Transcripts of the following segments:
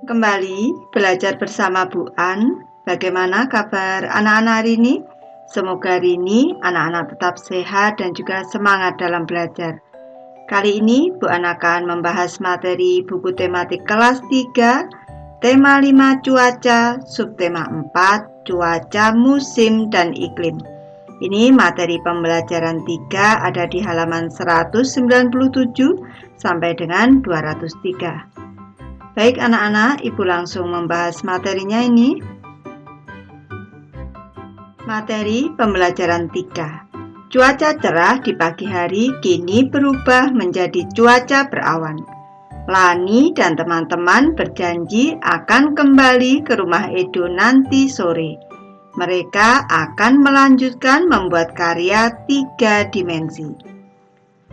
Kembali belajar bersama Bu An. Bagaimana kabar anak-anak hari ini? Semoga hari ini anak-anak tetap sehat dan juga semangat dalam belajar. Kali ini Bu An akan membahas materi buku tematik kelas 3, tema 5 cuaca, subtema 4 cuaca, musim, dan iklim. Ini materi pembelajaran 3 ada di halaman 197 sampai dengan 203. Baik anak-anak, Ibu langsung membahas materinya ini. Materi pembelajaran 3. Cuaca cerah di pagi hari kini berubah menjadi cuaca berawan. Lani dan teman-teman berjanji akan kembali ke rumah Edo nanti sore. Mereka akan melanjutkan membuat karya 3 dimensi.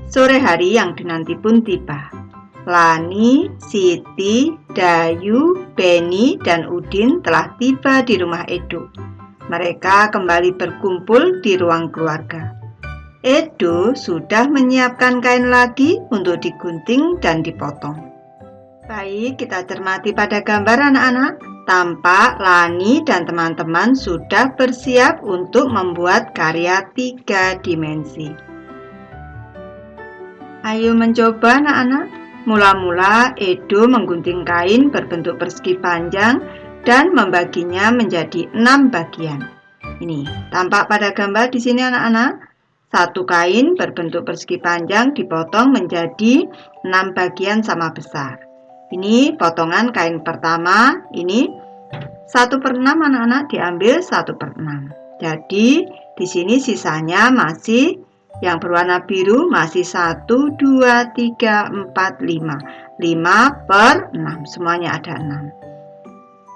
Sore hari yang dinanti pun tiba. Lani, Siti, Dayu, Beni, dan Udin telah tiba di rumah Edo. Mereka kembali berkumpul di ruang keluarga. Edo sudah menyiapkan kain lagi untuk digunting dan dipotong. Baik, kita cermati pada gambar anak-anak. Tampak Lani dan teman-teman sudah bersiap untuk membuat karya 3 dimensi. Ayo mencoba anak-anak. Mula-mula Edo menggunting kain berbentuk persegi panjang dan membaginya menjadi 6 bagian. Ini tampak pada gambar di sini anak-anak. Satu kain berbentuk persegi panjang dipotong menjadi 6 bagian sama besar. Ini potongan kain pertama, ini 1/6 anak-anak diambil 1/6. Jadi di sini sisanya masih yang berwarna biru masih 1, 2, 3, 4, 5. 5/6, semuanya ada 6.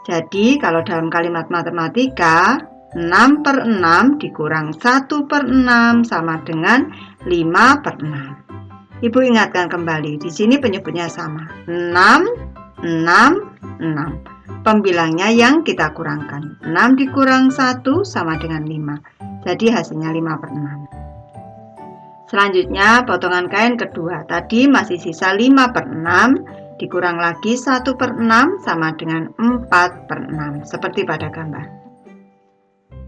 Jadi kalau dalam kalimat matematika, 6/6 dikurang 1/6 sama dengan 5/6. Ibu ingatkan kembali, di sini penyebutnya sama. 6, 6, 6. Pembilangnya yang kita kurangkan. 6 dikurang 1 sama dengan 5. Jadi hasilnya 5/6. Selanjutnya potongan kain kedua. Tadi masih sisa 5/6, dikurang lagi 1/6 sama dengan 4/6, seperti pada gambar.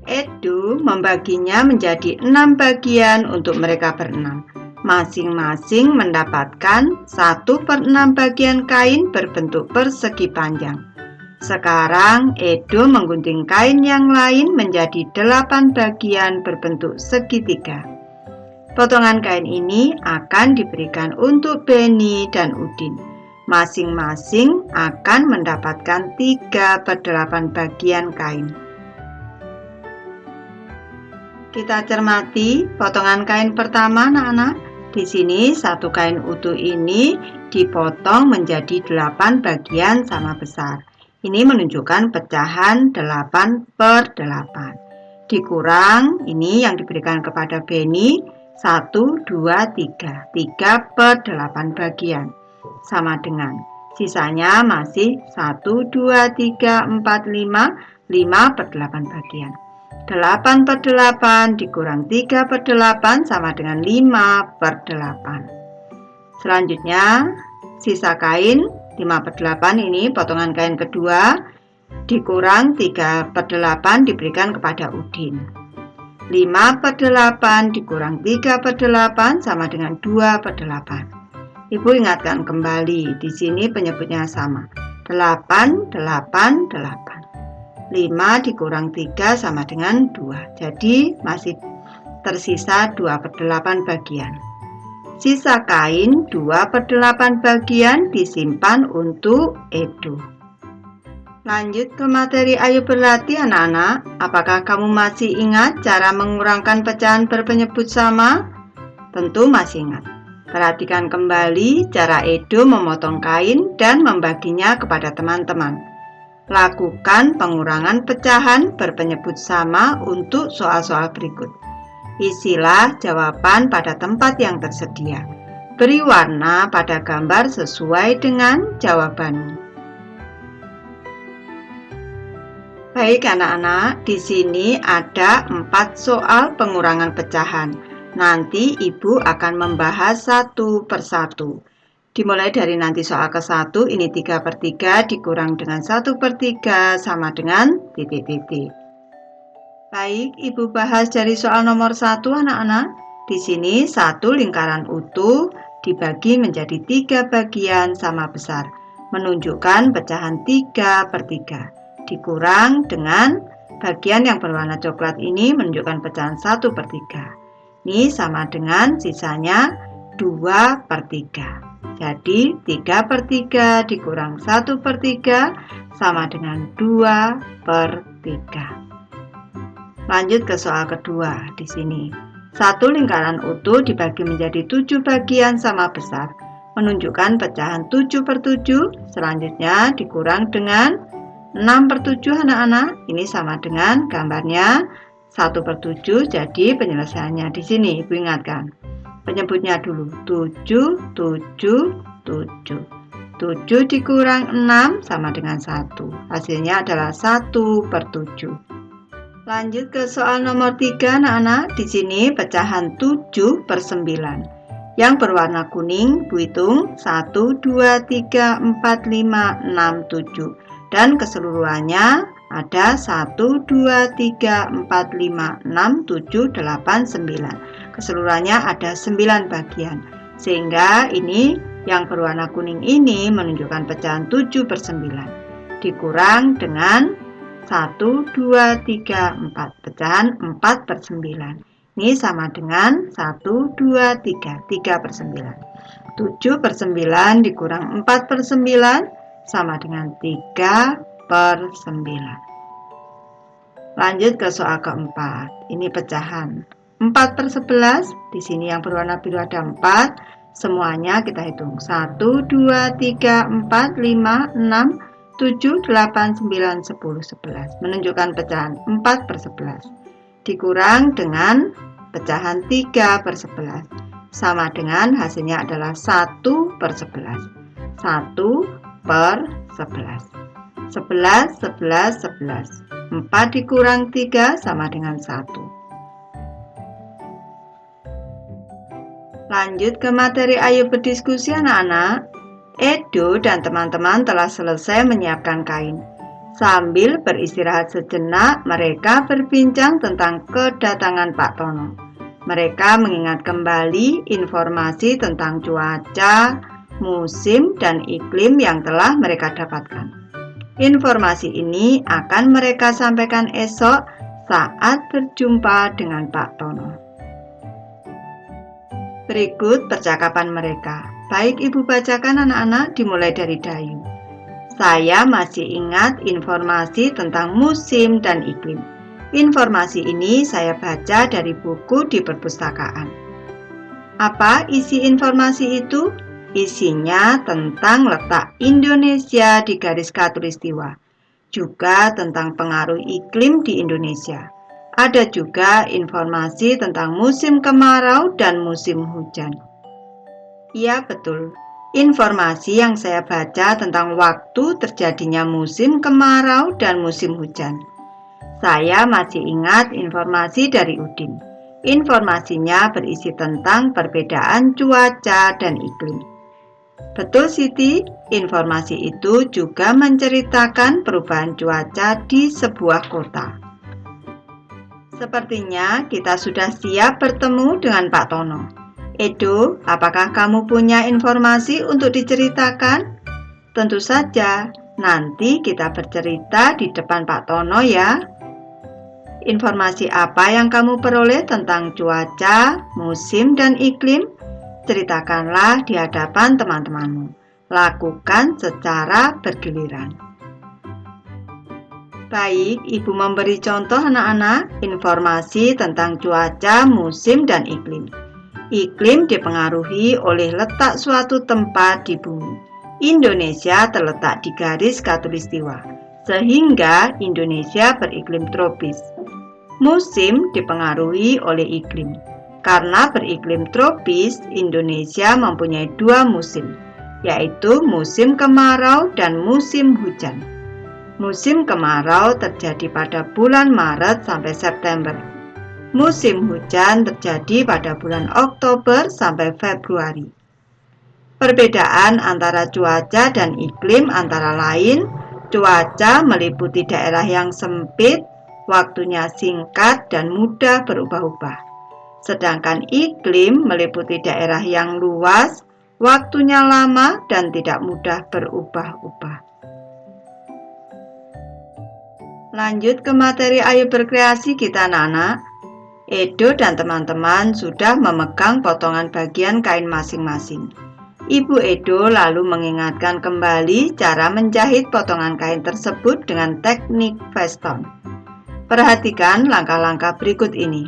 Edo membaginya menjadi 6 bagian untuk mereka berenam. Masing-masing mendapatkan 1/6 bagian kain berbentuk persegi panjang. Sekarang Edo menggunting kain yang lain menjadi 8 bagian berbentuk segitiga. Potongan kain ini akan diberikan untuk Beni dan Udin. Masing-masing akan mendapatkan 3/8 bagian kain. Kita cermati potongan kain pertama anak-anak. Di sini satu kain utuh ini dipotong menjadi 8 bagian sama besar. Ini menunjukkan pecahan 8/8. Dikurang ini yang diberikan kepada Beni 1, 2, 3. 3/8 bagian. Sama dengan sisanya masih 1, 2, 3, 4, 5. 5/8 bagian. 8/8 dikurang 3/8 sama dengan 5/8. Selanjutnya sisa kain 5/8 ini potongan kain kedua dikurang 3/8 diberikan kepada Udin. 5/8 dikurang 3/8 sama dengan 2/8. Ibu ingatkan kembali, di sini penyebutnya sama. 8, 8, 8. 5 dikurang 3 sama dengan 2. Jadi masih tersisa 2/8 bagian. Sisa kain 2/8 bagian disimpan untuk Edo. Lanjut ke materi, ayo berlatih anak-anak. Apakah kamu masih ingat cara mengurangkan pecahan berpenyebut sama? Tentu masih ingat. Perhatikan kembali cara Edo memotong kain dan membaginya kepada teman-teman. Lakukan pengurangan pecahan berpenyebut sama untuk soal-soal berikut. Isilah jawaban pada tempat yang tersedia. Beri warna pada gambar sesuai dengan jawabanmu. Baik anak-anak, di sini ada 4 soal pengurangan pecahan. Nanti Ibu akan membahas satu persatu. Dimulai dari nanti soal ke-1, ini 3/3 dikurang dengan 1/3 sama dengan titik-titik. Baik, Ibu bahas dari soal nomor 1 anak-anak. Di sini satu lingkaran utuh dibagi menjadi 3 bagian sama besar, menunjukkan pecahan 3/3. Dikurang dengan bagian yang berwarna coklat ini menunjukkan pecahan 1/3. Ini sama dengan sisanya 2/3. Jadi 3/3 dikurang 1/3 sama dengan 2/3. Lanjut ke soal kedua. Di sini, satu lingkaran utuh dibagi menjadi 7 bagian sama besar, menunjukkan pecahan 7/7. Selanjutnya dikurang dengan 6/7 anak-anak. Ini sama dengan gambarnya 1/7. Jadi penyelesaiannya di sini Ibu ingatkan. Penyebutnya dulu 7, 7, 7. 7 dikurang 6 sama dengan 1. Hasilnya adalah 1/7. Lanjut ke soal nomor 3 anak-anak. Di sini pecahan 7/9. Yang berwarna kuning, Bu hitung 1, 2, 3, 4, 5, 6, 7. Dan keseluruhannya ada 1, 2, 3, 4, 5, 6, 7, 8, 9. Keseluruhannya ada 9 bagian. Sehingga ini yang berwarna kuning ini menunjukkan pecahan 7/9. Dikurang dengan 1, 2, 3, 4. Pecahan 4/9. Ini sama dengan 1, 2, 3. 3/9. 7/9 dikurang 4/9 sama dengan 3/9. Lanjut ke soal keempat. Ini pecahan 4/11. Di sini yang berwarna biru ada 4. Semuanya kita hitung. 1, 2, 3, 4, 5, 6, 7, 8, 9, 10, 11. Menunjukkan pecahan 4/11. Dikurang dengan pecahan 3/11. Sama dengan hasilnya adalah 1/11. 1/11. 11, 11, 11. 4 dikurang 3 sama dengan 1. Lanjut ke materi ayo berdiskusi anak-anak. Edo dan teman-teman telah selesai menyiapkan kain. Sambil beristirahat sejenak, mereka berbincang tentang kedatangan Pak Tono. Mereka mengingat kembali informasi tentang cuaca, musim, dan iklim yang telah mereka dapatkan. Informasi ini akan mereka sampaikan esok saat berjumpa dengan Pak Tono. Berikut percakapan mereka. Baik Ibu bacakan anak-anak, dimulai dari Dayu. Saya masih ingat informasi tentang musim dan iklim. Informasi ini saya baca dari buku di perpustakaan. Apa isi informasi itu? Isinya tentang letak Indonesia di garis khatulistiwa, juga tentang pengaruh iklim di Indonesia. Ada juga informasi tentang musim kemarau dan musim hujan. Iya betul, informasi yang saya baca tentang waktu terjadinya musim kemarau dan musim hujan. Saya masih ingat informasi dari Udin. Informasinya berisi tentang perbedaan cuaca dan iklim. Betul Siti, informasi itu juga menceritakan perubahan cuaca di sebuah kota. Sepertinya kita sudah siap bertemu dengan Pak Tono. Edo, apakah kamu punya informasi untuk diceritakan? Tentu saja, nanti kita bercerita di depan Pak Tono ya. Informasi apa yang kamu peroleh tentang cuaca, musim, dan iklim? Ceritakanlah di hadapan teman-temanmu. Lakukan secara bergiliran. Baik, Ibu memberi contoh anak-anak informasi tentang cuaca, musim, dan iklim. Iklim dipengaruhi oleh letak suatu tempat di bumi. Indonesia terletak di garis khatulistiwa, sehingga Indonesia beriklim tropis. Musim dipengaruhi oleh iklim. Karena beriklim tropis, Indonesia mempunyai 2 musim, yaitu musim kemarau dan musim hujan. Musim kemarau terjadi pada bulan Maret sampai September. Musim hujan terjadi pada bulan Oktober sampai Februari. Perbedaan antara cuaca dan iklim antara lain, cuaca meliputi daerah yang sempit, waktunya singkat dan mudah berubah-ubah. Sedangkan iklim meliputi daerah yang luas, waktunya lama dan tidak mudah berubah-ubah. Lanjut ke materi Ayo Berkreasi kita anak-anak. Edo dan teman-teman sudah memegang potongan bagian kain masing-masing. Ibu Edo lalu mengingatkan kembali cara menjahit potongan kain tersebut dengan teknik veston. Perhatikan langkah-langkah berikut ini.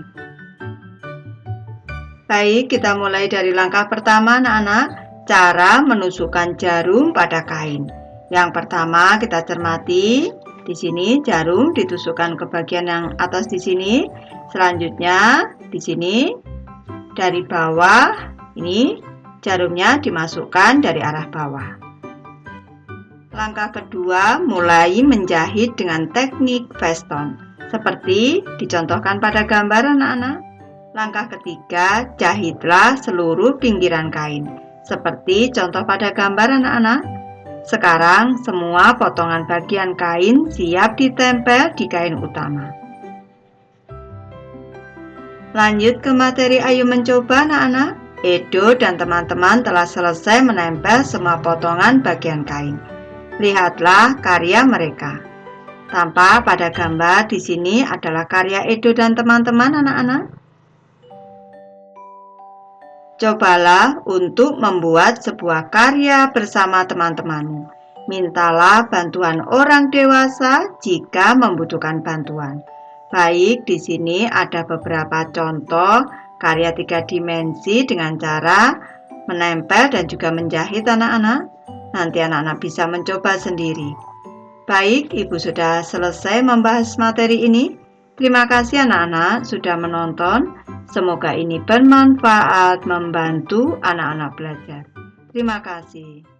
Baik, kita mulai dari langkah pertama anak-anak, cara menusukkan jarum pada kain. Yang pertama kita cermati. Di sini jarum ditusukkan ke bagian yang atas di sini. Selanjutnya di sini dari bawah ini jarumnya dimasukkan dari arah bawah. Langkah kedua, mulai menjahit dengan teknik veston seperti dicontohkan pada gambar anak-anak. Langkah ketiga, jahitlah seluruh pinggiran kain seperti contoh pada gambar anak-anak. Sekarang semua potongan bagian kain siap ditempel di kain utama. Lanjut ke materi Ayo Mencoba anak-anak. Edo dan teman-teman telah selesai menempel semua potongan bagian kain. Lihatlah karya mereka. Tampak pada gambar di sini adalah karya Edo dan teman-teman anak-anak. Cobalah untuk membuat sebuah karya bersama teman-temanmu. Mintalah bantuan orang dewasa jika membutuhkan bantuan. Baik, di sini ada beberapa contoh karya 3 dimensi dengan cara menempel dan juga menjahit anak-anak. Nanti anak-anak bisa mencoba sendiri. Baik, Ibu sudah selesai membahas materi ini. Terima kasih anak-anak sudah menonton. Semoga ini bermanfaat membantu anak-anak belajar. Terima kasih.